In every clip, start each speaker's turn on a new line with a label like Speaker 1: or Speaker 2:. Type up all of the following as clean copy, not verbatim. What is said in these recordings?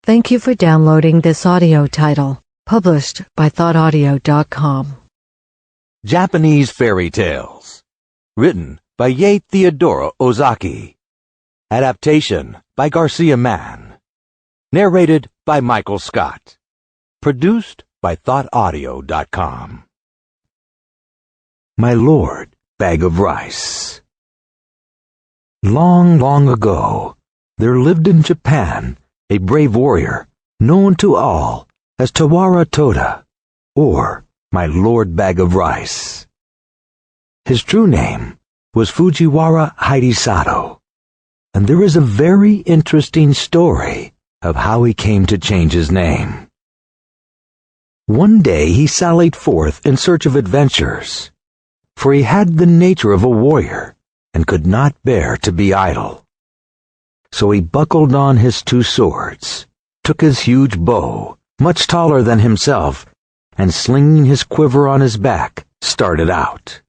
Speaker 1: Thank you for downloading this audio title, published by thoughtaudio.com.
Speaker 2: Japanese Fairy Tales. Written by Yei Theodora Ozaki. Adaptation by Garcia Mann. Narrated by Michael Scott. Produced by thoughtaudio.com. My Lord, Bag of Rice. Long, long ago, there lived in Japan a brave warrior known to all as Tawara Toda, or My Lord Bag of Rice. His true name was Fujiwara Hidesato, and there is a very interesting story of how he came to change his name. One day he sallied forth in search of adventures, for he had the nature of a warrior and could not bear to be idle. So he buckled on his two swords, took his huge bow, much taller than himself, and slinging his quiver on his back, started out.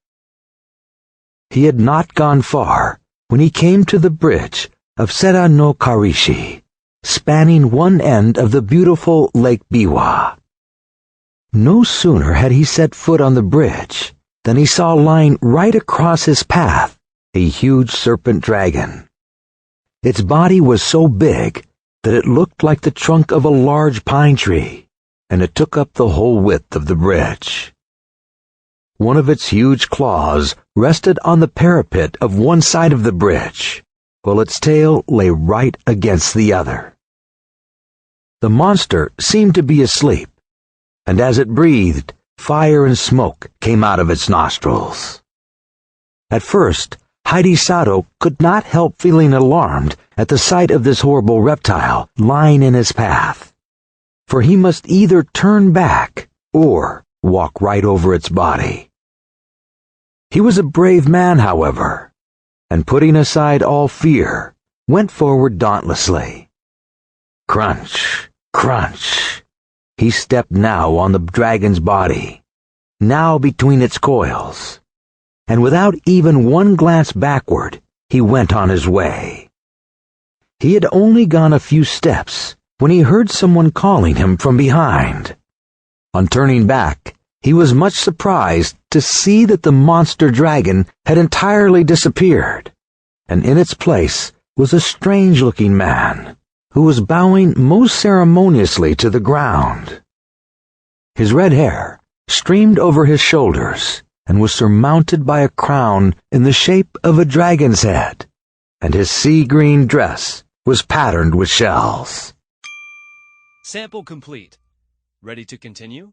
Speaker 2: He had not gone far when he came to the bridge of Sera no Karishi, spanning one end of the beautiful Lake Biwa. No sooner had he set foot on the bridge than he saw lying right across his path a huge serpent dragon. Its body was so big that it looked like the trunk of a large pine tree, and it took up the whole width of the bridge. One of its huge claws rested on the parapet of one side of the bridge, while its tail lay right against the other. The monster seemed to be asleep, and as it breathed, fire and smoke came out of its nostrils. At first, Hidesato could not help feeling alarmed at the sight of this horrible reptile lying in his path, for he must either turn back or walk right over its body. He was a brave man, however, and putting aside all fear, went forward dauntlessly. Crunch, crunch. He stepped now on the dragon's body, now between its coils, and without even one glance backward, he went on his way. He had only gone a few steps when he heard someone calling him from behind. On turning back, he was much surprised to see that the monster dragon had entirely disappeared, and in its place was a strange-looking man who was bowing most ceremoniously to the ground. His red hair streamed over his shoulders and was surmounted by a crown in the shape of a dragon's head, and his sea-green dress was patterned with shells.
Speaker 3: Sample complete. Ready to continue?